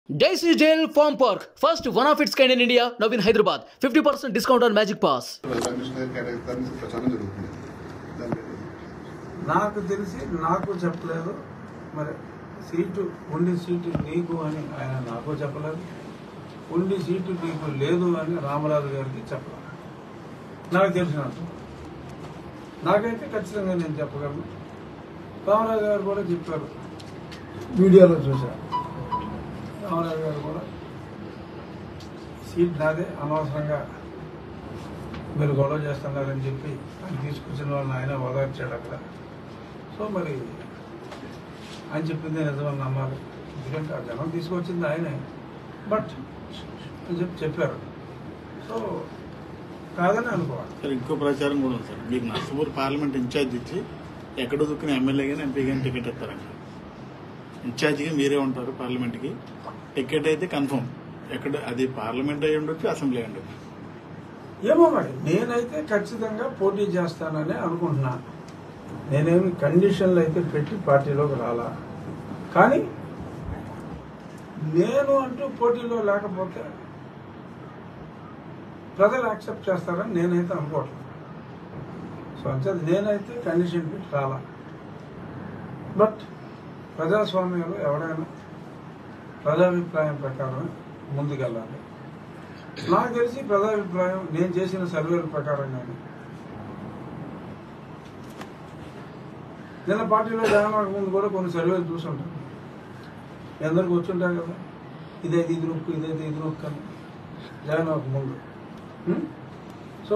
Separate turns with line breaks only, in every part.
Daisy Jail Farm Park, first one of its kind in India, now in Hyderabad. 50% discount on Magic Pass.
నాకు తెలిసి నాకు చెప్పలేదు మరి seat ఉండి seat నీకు అని ఆయన నాకు చెప్పలేదు, ఉండి సీటు నీకు లేదు అని రామరాజు గారికి చెప్పలేదు. నాకు తెలిసినట్టు నాకైతే ఖచ్చితంగా నేను చెప్పగలను. రామరాజు గారు కూడా చెప్పారు, వీడియోలో చూశారు. రామరాజు గారు కూడా సీట్ నాదే, అనవసరంగా మీరు గొడవ చేస్తున్నారని చెప్పి ఆయన తీసుకొచ్చిన వాళ్ళని ఆయన ఓదార్చాడు అక్కడ. సో మరి ఆయన చెప్పింది నిజమని నమ్మాలి, ఎందుకంటే ఆ జనం తీసుకొచ్చింది ఆయనే. బట్ అని చెప్పారు, సో కాదని అనుకోవాలి.
సార్ ఇంకో ప్రచారం కూడా ఉంది సార్, మీకు నర్సపూర్ పార్లమెంట్ ఇన్ఛార్జ్ ఇచ్చి ఎక్కడ దొక్కిన ఎమ్మెల్యే కానీ ఎంపీ కానీ టికెట్ ఇస్తారంట. ఇన్ఛార్జిగా మీరే ఉంటారు పార్లమెంట్కి, టికెట్ అయితే కన్ఫర్మ్. ఎక్కడ అది పార్లమెంట్ అయి ఉండొచ్చు, అసెంబ్లీ అయి ఉండొచ్చు.
ఏమో మరి నేనైతే ఖచ్చితంగా పోటీ చేస్తానని అనుకుంటున్నాను. నేనేమి కండిషన్లు అయితే పెట్టి పార్టీలోకి రాలా, కానీ నేను అంటూ పోటీలో లేకపోతే ప్రజలు యాక్సెప్ట్ చేస్తారని నేనైతే అనుకోవట్లేదు. సో అంటే నేనైతే కండిషన్ పెట్టి రాలా. బట్ ప్రజాస్వామ్యంలో ఎవరైనా ప్రజాభిప్రాయం ప్రకారం ముందుకెళ్ళాలి. నాకు తెలిసి ప్రజాభిప్రాయం నేను చేసిన సర్వేల ప్రకారంగానే నిన్న పార్టీలో జాయిన్ అవ్వక ముందు కూడా కొన్ని సర్వేలు చూసుంటాను. మీ అందరికి వచ్చుంటారు కదా, ఇదైతే ఇది నొక్కు, ఇదైతే ఇది నొక్కు అని జాయిన్ అవ్వక ముందు. సో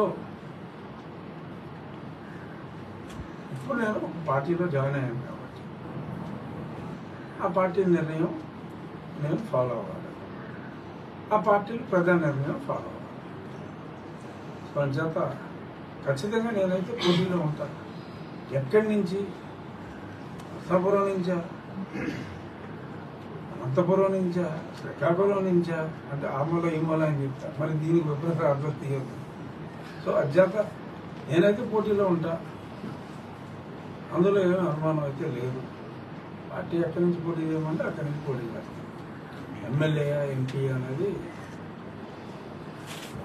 ఇప్పుడు నేను ఒక పార్టీలో జాయిన్ అయ్యాను కాబట్టి ఆ పార్టీ నిర్ణయం నేను ఫాలో అవ్వాలి, ఆ పార్టీలు ప్రజా నిర్ణయం ఫాలో అవ్వాలి. సో అంచేత ఖచ్చితంగా నేనైతే పోటీలో ఉంటాను. ఎక్కడి నుంచి, అనంతపురం నుంచా, అనంతపురం నుంచా, శ్రీకాకుళం నుంచా అంటే ఆమల ఈమల అని చెప్తా, మరి దీనికి విపరీత అర్థం తీయద్దు. సో అధ్యాత నేనైతే పోటీలో ఉంటా, అందులో ఏమీ అనుమానం అయితే లేదు. పార్టీ ఎక్కడి నుంచి పోటీ చేయమంటే అక్కడి నుంచి పోటీ చేస్తాను. ఎమ్మెల్యే ఎంపీ అనేది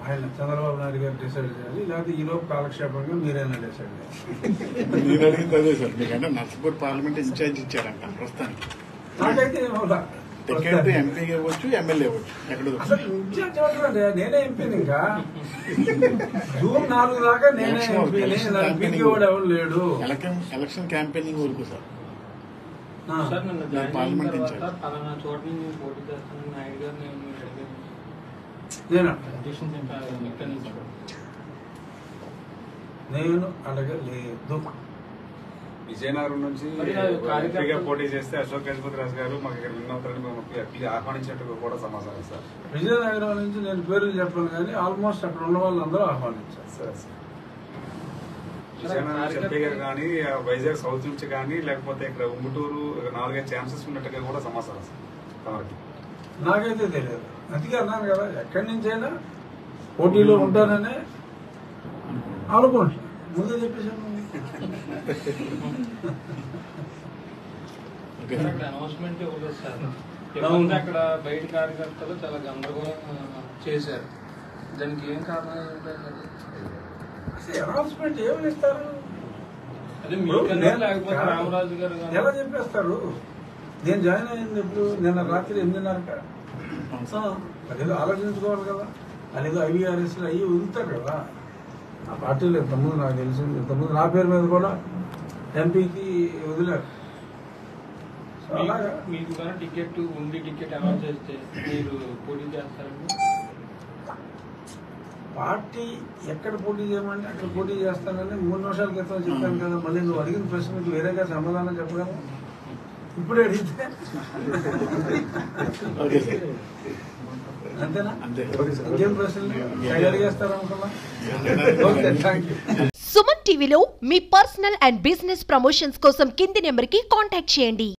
ఆయన చంద్రబాబు నాయుడు గారు డిసైడ్ చేయాలి, లేకపోతే ఈలోపు కాలక్షేపంగా మీరైనా డిసైడ్ చేయాలి.
మీరు అడిగింది అదే సార్, మీకంటే నర్సపూర్ పార్లమెంట్ ఇన్ఛార్జ్ ఇచ్చారంట ప్రస్తుతానికి.
నాకైతే
టికెట్ ఎంపీ ఇవ్వచ్చు, ఎమ్మెల్యే ఇవ్వచ్చు.
అసలు ఇన్ఛార్జ్ ఇవ్వట్లేదు, నేనే ఎంపీని. ఇంకా జూన్ 4 దాకా నేనే ఎంపీని, కూడా ఎవరు లేడు.
ఎలక్షన్ క్యాంపెయినింగ్ వరకు సార్
పార్లమెంట్ పలానా చోట నుంచి పోటీ చేస్తానని నాయుడు గారు
నేను అడగలేదు.
విజయనగరం నుంచి ఎంపీగా పోటీ చేస్తే అశోక్ గజపతిరాజు గారు మాకు ఇక్కడ విన్ అవుతారని మేము ఆహ్వానించినట్టు కూడా సమాచారం సార్.
విజయనగరం నుంచి నేను పేర్లు చెప్పాను, కానీ ఆల్మోస్ట్ అక్కడ ఉన్న వాళ్ళందరూ ఆహ్వానించారు
సార్. విజయనగరం నుంచి ఎంపీగా కానీ, వైజాగ్ సౌత్ నుంచి కానీ, లేకపోతే ఇక్కడ ఉంగుటూరు 4-5 ఛాన్సెస్ ఉన్నట్టుగా కూడా సమాచారం సార్.
నాకైతే తెలియదు, అందుకే అన్నాను కదా, ఎక్కడి నుంచైనా పోటీలో ఉంటాననే అనుకుంటున్నాను. ముందే చెప్పేసాను.
అనౌన్స్మెంట్ ఇవ్వలేదు సార్. అక్కడ బయట కార్యకర్తలు చాలా గందరగోళం చేశారు. దానికి ఏం కారణం ఏంటంటే
అనౌన్స్మెంట్ ఏమి ఇస్తారు,
అదే మీకన్నా లేకపోతే రామరాజు గారు
ఎలా చెప్పేస్తారు? నేను జాయిన్ అయింది ఇప్పుడు నిన్న రాత్రి 8:30. అదేదో ఆలోచించుకోవాలి కదా, అదేదో IVRS అయ్యి వదులుతారు కదా ఆ పార్టీలో. ఇంతకుముందు నాకు తెలిసింది, ఇంతకుముందు నా పేరు మీద కూడా ఎంపీకి వదిలారు. అలాగా
మీకు కానీ టికెట్ ఉండి టికెట్ అనౌన్స్ చేస్తే మీరు పోటీ చేస్తారండి?
పార్టీ ఎక్కడ పోటీ చేయమంటే అక్కడ పోటీ చేస్తానని 3 నిమిషాల క్రితం చెప్పాను కదా. మళ్ళీ నువ్వు అడిగిన ప్రశ్నకు వేరేగా సమాధానం చెప్పగలను. ఇప్పుడే అడిగితే అంతేనా? ఇంకేం ప్రశ్నలు అడిగేస్తారనుకున్నా. Okay, thank you.
సుమన్ టీవీలో మీ పర్సనల్ అండ్ బిజినెస్ ప్రమోషన్స్ కోసం కింది నెంబర్కి కాంటాక్ట్ చేయండి.